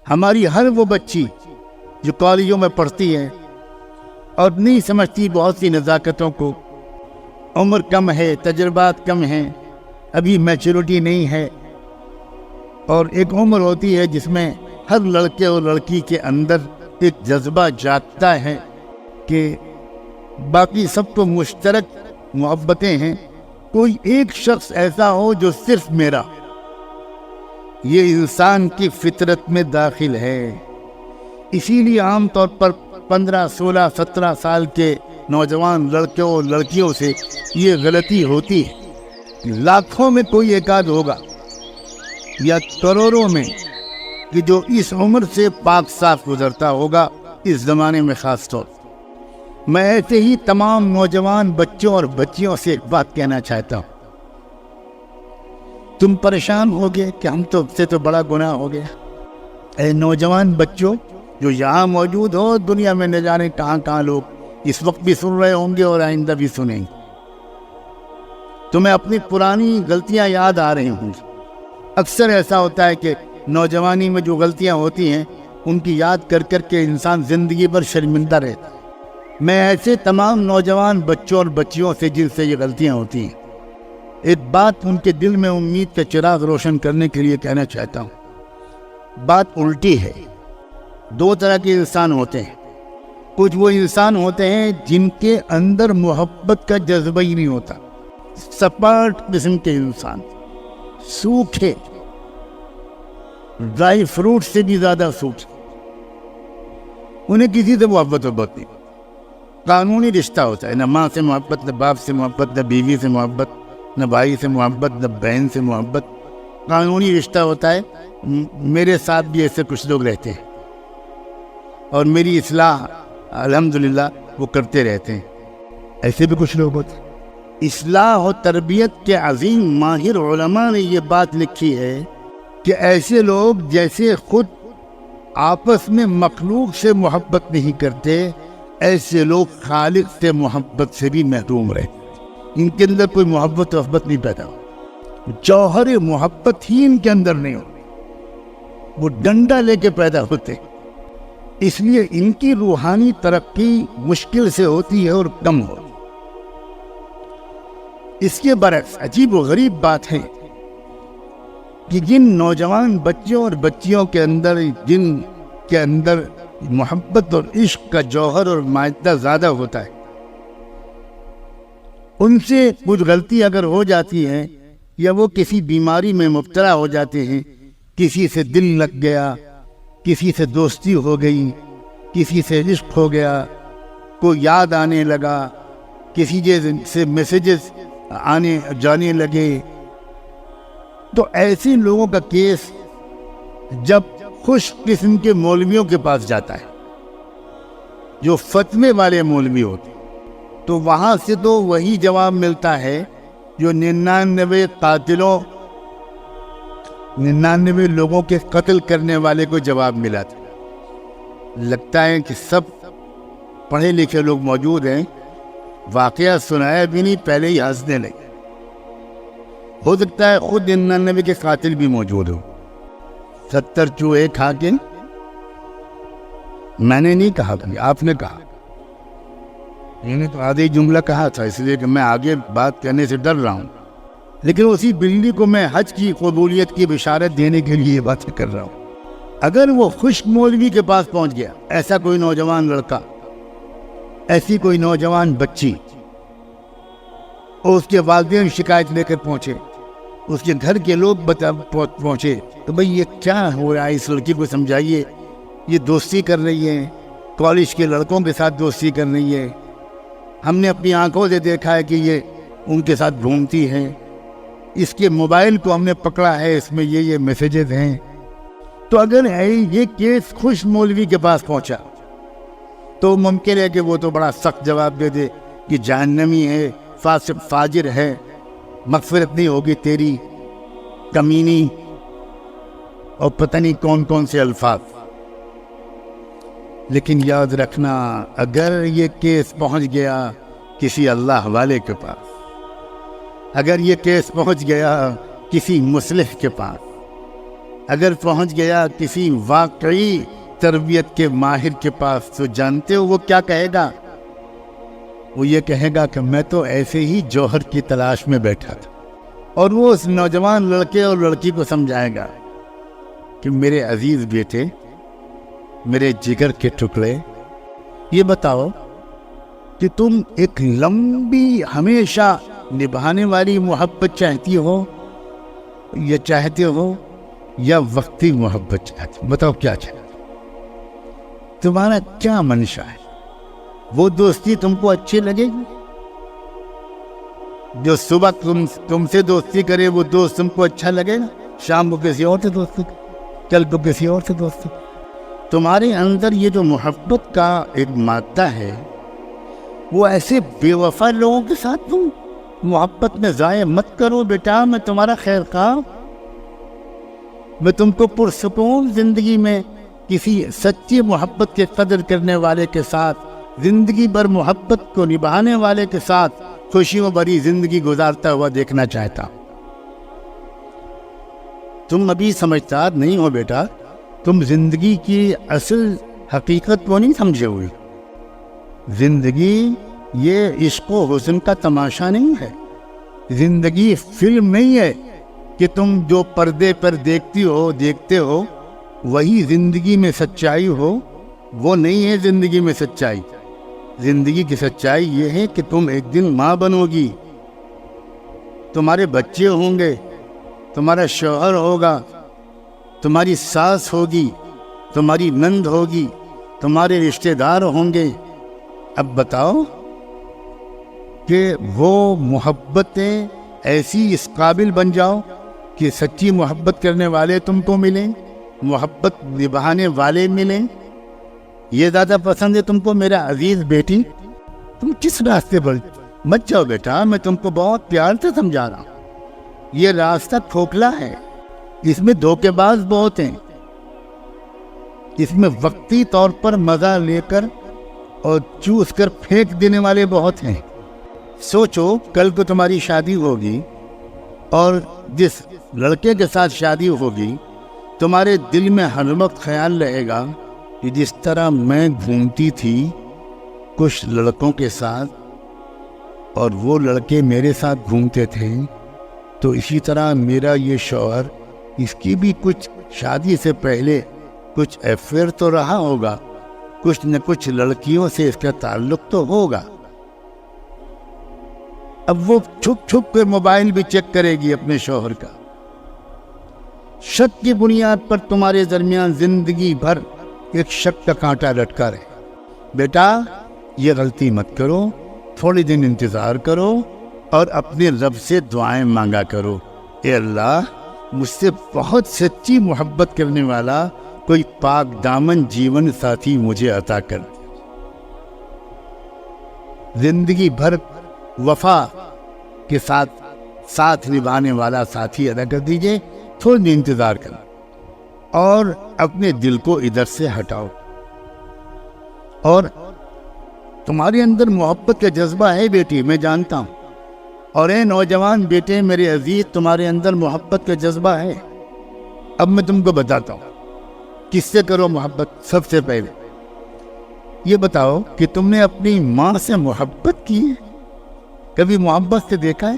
ہماری ہر وہ بچی جو کالجوں میں پڑھتی ہے اور نہیں سمجھتی بہت سی نزاکتوں کو، عمر کم ہے، تجربات کم ہیں، ابھی میچورٹی نہیں ہے، اور ایک عمر ہوتی ہے جس میں ہر لڑکے اور لڑکی کے اندر ایک جذبہ جاگتا ہے کہ باقی سب کو مشترک محبتیں ہیں، کوئی ایک شخص ایسا ہو جو صرف میرا، یہ انسان کی فطرت میں داخل ہے۔ اسی لیے عام طور پر 15، 16، 17 سال کے نوجوان لڑکوں اور لڑکیوں سے یہ غلطی ہوتی ہے۔ لاکھوں میں کوئی ایک آدھ ہوگا یا کروڑوں میں کہ جو اس عمر سے پاک صاف گزرتا ہوگا، اس زمانے میں خاص طور۔ میں ایسے ہی تمام نوجوان بچوں اور بچیوں سے ایک بات کہنا چاہتا ہوں، تم پریشان ہوگے کہ ہم سے تو بڑا گناہ ہو گیا۔ اے نوجوان بچوں جو یہاں موجود ہو، دنیا میں نہ جانے کہاں کہاں لوگ اس وقت بھی سن رہے ہوں گے اور آئندہ بھی سنیں گے، تمہیں اپنی پرانی غلطیاں یاد آ رہی ہوں گی۔ اکثر ایسا ہوتا ہے کہ نوجوانی میں جو غلطیاں ہوتی ہیں ان کی یاد کر کر کے انسان زندگی بھر شرمندہ رہتا ہے۔ میں ایسے تمام نوجوان بچوں اور بچیوں سے جن سے یہ غلطیاں ہوتی ہیں، ایک بات ان کے دل میں امید کا چراغ روشن کرنے کے لیے کہنا چاہتا ہوں۔ بات الٹی ہے۔ دو طرح کے انسان ہوتے ہیں۔ کچھ وہ انسان ہوتے ہیں جن کے اندر محبت کا جذبہ ہی نہیں ہوتا، سپاٹ قسم کے انسان، سوکھے، ڈرائی فروٹ سے بھی زیادہ سوکھے، انہیں کسی سے محبت نہیں، قانونی رشتہ ہوتا ہے، نہ ماں سے محبت، نہ باپ سے محبت، نہ بیوی سے محبت، نہ بھائی سے محبت، نہ بہن سے محبت، قانونی رشتہ ہوتا ہے۔ میرے ساتھ بھی ایسے کچھ لوگ رہتے ہیں اور میری اصلاح الحمدللہ وہ کرتے رہتے ہیں، ایسے بھی کچھ لوگ ہوتے ہیں۔ اصلاح و تربیت کے عظیم ماہر علماء نے یہ بات لکھی ہے کہ ایسے لوگ جیسے خود آپس میں مخلوق سے محبت نہیں کرتے، ایسے لوگ خالق سے محبت سے بھی محروم رہتے، ان کے اندر کوئی محبت نہیں پیدا ہو، جوہر محبت ہی ان کے اندر نہیں ہو، وہ ڈنڈا لے کے پیدا ہوتے، اس لیے ان کی روحانی ترقی مشکل سے ہوتی ہے اور کم ہوتی۔ اس کے برعکس عجیب و غریب بات ہے کہ جن نوجوان بچوں اور بچیوں کے اندر، جن کے اندر محبت اور عشق کا جوہر اور مادہ زیادہ ہوتا ہے، ان سے کچھ غلطی اگر ہو جاتی ہے یا وہ کسی بیماری میں مبتلا ہو جاتے ہیں، کسی سے دل لگ گیا، کسی سے دوستی ہو گئی، کسی سے عشق ہو گیا، کوئی یاد آنے لگا، کسی سے میسیجز آنے جانے لگے، تو ایسے لوگوں کا کیس جب خوش قسم کے مولویوں کے پاس جاتا ہے، جو فتوے والے مولوی ہوتے ہیں، تو وہاں سے تو وہی جواب ملتا ہے جو 99 قاتلوں، 99 لوگوں کے قتل کرنے والے کو جواب ملا تھا۔ لگتا ہے کہ سب پڑھے لکھے لوگ موجود ہیں، واقعہ سنایا بھی نہیں، پہلے ہی ہنسنے لگے۔ ہو سکتا ہے خود 99 کے قاتل بھی موجود ہو۔ 70 چوہے کھا کے، میں نے نہیں کہا، آپ نے کہا، میں نے تو آدھی جملہ کہا تھا، اس لیے کہ میں آگے بات کرنے سے ڈر رہا ہوں، لیکن اسی بلی کو میں حج کی قبولیت کی بشارت دینے کے لیے یہ باتیں کر رہا ہوں۔ اگر وہ خشک مولوی کے پاس پہنچ گیا، ایسا کوئی نوجوان لڑکا، ایسی کوئی نوجوان بچی، اور اس کے والدین شکایت لے کر پہنچے، اس کے گھر کے لوگ پہنچے، تو بھئی یہ کیا ہو رہا ہے، اس لڑکی کو سمجھائیے، یہ دوستی کر رہی ہے، کالج کے لڑکوں کے ساتھ دوستی کر رہی ہے، ہم نے اپنی آنکھوں سے دیکھا ہے کہ یہ ان کے ساتھ گھومتی ہے، اس کے موبائل کو ہم نے پکڑا ہے، اس میں یہ میسیجز ہیں۔ تو اگر یہ کیس خوش مولوی کے پاس پہنچا تو ممکن ہے کہ وہ تو بڑا سخت جواب دے دے کہ جہنمی ہے، فاسق فاجر ہے، مغفرت نہیں ہوگی تیری، کمینی، اور پتہ نہیں کون کون سے الفاظ۔ لیکن یاد رکھنا، اگر یہ کیس پہنچ گیا کسی اللہ والے کے پاس، اگر یہ کیس پہنچ گیا کسی مصلح کے پاس، اگر پہنچ گیا کسی واقعی تربیت کے ماہر کے پاس تو جانتے ہو وہ کیا کہے گا؟ وہ یہ کہے گا کہ میں تو ایسے ہی جوہر کی تلاش میں بیٹھا تھا، اور وہ اس نوجوان لڑکے اور لڑکی کو سمجھائے گا کہ میرے عزیز بیٹے، میرے جگر کے ٹکڑے، یہ بتاؤ کہ تم ایک لمبی ہمیشہ نبھانے والی محبت چاہتی ہو یا چاہتے ہو یا وقتی محبت چاہتے ہو؟ بتاؤ کیا چاہتے ہو؟ تمہارا کیا منشا ہے؟ وہ دوستی تم کو اچھی لگے گی؟ جو صبح تم سے دوستی کرے وہ دوست تم کو اچھا لگے گا؟ شام کو کسی اور سے دوستی کرے، کل کو کسی اور سے دوستی کرے؟ تمہارے اندر یہ جو محبت کا ایک مادہ ہے وہ ایسے بے وفا لوگوں کے ساتھ تم محبت میں ضائع مت کرو بیٹا، میں تمہارا خیر خواہ، میں تم کو پرسکون زندگی میں کسی سچی محبت کے قدر کرنے والے کے ساتھ، زندگی بھر محبت کو نبھانے والے کے ساتھ خوشیوں بھری زندگی گزارتا ہوا دیکھنا چاہتا ہوں۔ تم ابھی سمجھدار نہیں ہو بیٹا، تم زندگی کی اصل حقیقت کو نہیں سمجھے ہوئے۔ زندگی یہ عشق و حسن کا تماشا نہیں ہے، زندگی فلم نہیں ہے کہ تم جو پردے پر دیکھتے ہو وہی زندگی میں سچائی ہو، وہ نہیں ہے زندگی میں سچائی۔ زندگی کی سچائی یہ ہے کہ تم ایک دن ماں بنو گی، تمہارے بچے ہوں گے، تمہارا شوہر ہوگا، تمہاری ساس ہوگی، تمہاری نند ہوگی، تمہارے رشتہ دار ہوں گے۔ اب بتاؤ کہ وہ محبتیں ایسی اس قابل بن جاؤ کہ سچی محبت کرنے والے تم کو ملیں، محبت نبھانے والے ملیں۔ یہ زیادہ پسند ہے تم کو میرا عزیز بیٹی؟ تم کس راستے پر مت جاؤ بیٹا، میں تم کو بہت پیار سے سمجھا رہا ہوں۔ یہ راستہ کھوکھلا ہے، اس میں دھوکے باز بہت ہیں، اس میں وقتی طور پر مزہ لے کر اور چوس کر پھینک دینے والے بہت ہیں۔ سوچو کل کو تمہاری شادی ہوگی اور جس لڑکے کے ساتھ شادی ہوگی تمہارے دل میں ہر وقت خیال رہے گا کہ جس طرح میں گھومتی تھی کچھ لڑکوں کے ساتھ اور وہ لڑکے میرے ساتھ گھومتے تھے، تو اسی طرح میرا یہ شوہر، اس کی بھی کچھ شادی سے پہلے کچھ افیئر تو رہا ہوگا، کچھ نہ کچھ لڑکیوں سے اس کا تعلق تو ہوگا۔ اب وہ چھپ چھپ کر موبائل بھی چیک کرے گی اپنے شوہر کا۔ شک کی بنیاد پر تمہارے درمیان زندگی بھر ایک شک کا کانٹا لٹکا رہے۔ بیٹا یہ غلطی مت کرو، تھوڑی دن انتظار کرو اور اپنے رب سے دعائیں مانگا کرو، اے اللہ مجھ سے بہت سچی محبت کرنے والا کوئی پاک دامن جیون ساتھی مجھے عطا کر۔ زندگی بھر وفا کے ساتھ نبھانے والا ساتھی ادا کر دیجئے، تھوڑی انتظار کرو اور اپنے دل کو ادھر سے ہٹاؤ۔ اور تمہارے اندر محبت کا جذبہ ہے بیٹی، میں جانتا ہوں، اور اے نوجوان بیٹے میرے عزیز، تمہارے اندر محبت کا جذبہ ہے۔ اب میں تم کو بتاتا ہوں کس سے کرو محبت۔ سب سے پہلے یہ بتاؤ کہ تم نے اپنی ماں سے محبت کی ہے؟ کبھی محبت سے دیکھا ہے؟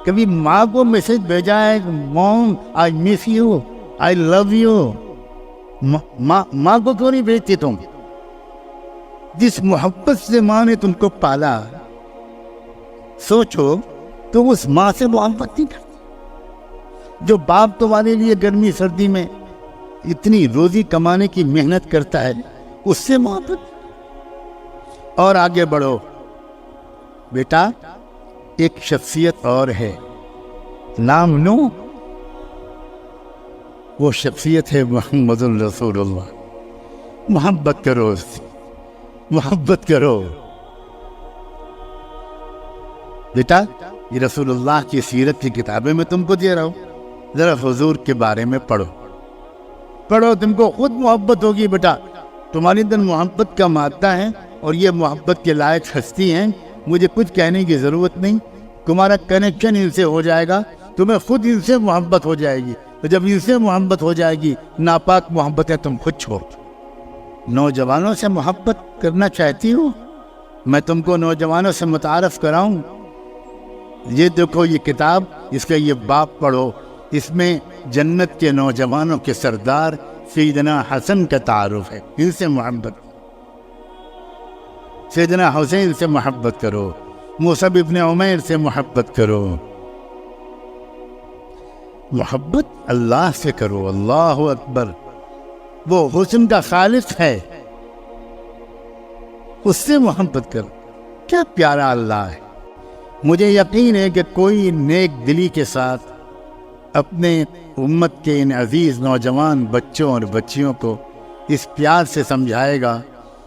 کبھی ماں کو میسج بھیجا ہے مام آئی miss you, I love you? ماں کو کیوں نہیں بھیجتی تم؟ جس محبت سے ماں نے تم کو پالا، سوچو تم اس ماں سے محبت نہیں کرتی؟ جو باپ تمہارے لیے گرمی سردی میں اتنی روزی کمانے کی محنت کرتا ہے، اس سے محبت؟ اور آگے بڑھو بیٹا، ایک شخصیت اور ہے، نام لو، وہ شخصیت ہے محمد الرسول اللہ۔ محبت کرو اس سے، محبت کرو بیٹا۔ یہ رسول اللہ کی سیرت کی کتابیں میں تم کو دے رہا ہوں، ذرا حضور کے بارے میں پڑھو، تم کو خود محبت ہوگی بیٹا۔ تمہارے اندر محبت کا مادہ ہے اور یہ محبت کے لائق ہستی ہیں، مجھے کچھ کہنے کی ضرورت نہیں، تمہارا کنیکشن ان سے ہو جائے گا، تمہیں خود ان سے محبت ہو جائے گی۔ تو جب ان سے محبت ہو جائے گی ناپاک محبتیں تم خود چھوڑ۔ نوجوانوں سے محبت کرنا چاہتی ہو؟ میں تم کو نوجوانوں سے متعارف کراؤں۔ یہ دیکھو یہ کتاب، اس کا یہ باب پڑھو، اس میں جنت کے نوجوانوں کے سردار سیدنا حسن کا تعارف ہے۔ ان سے محبت، سیدنا حسین سے محبت کرو، مصعب ابن عمیر سے محبت کرو۔ محبت اللہ سے کرو، اللہ اکبر، وہ حسن کا خالق ہے، اس سے محبت کرو۔ کیا پیارا اللہ ہے۔ مجھے یقین ہے کہ کوئی نیک دلی کے ساتھ اپنے امت کے ان عزیز نوجوان بچوں اور بچیوں کو اس پیار سے سمجھائے گا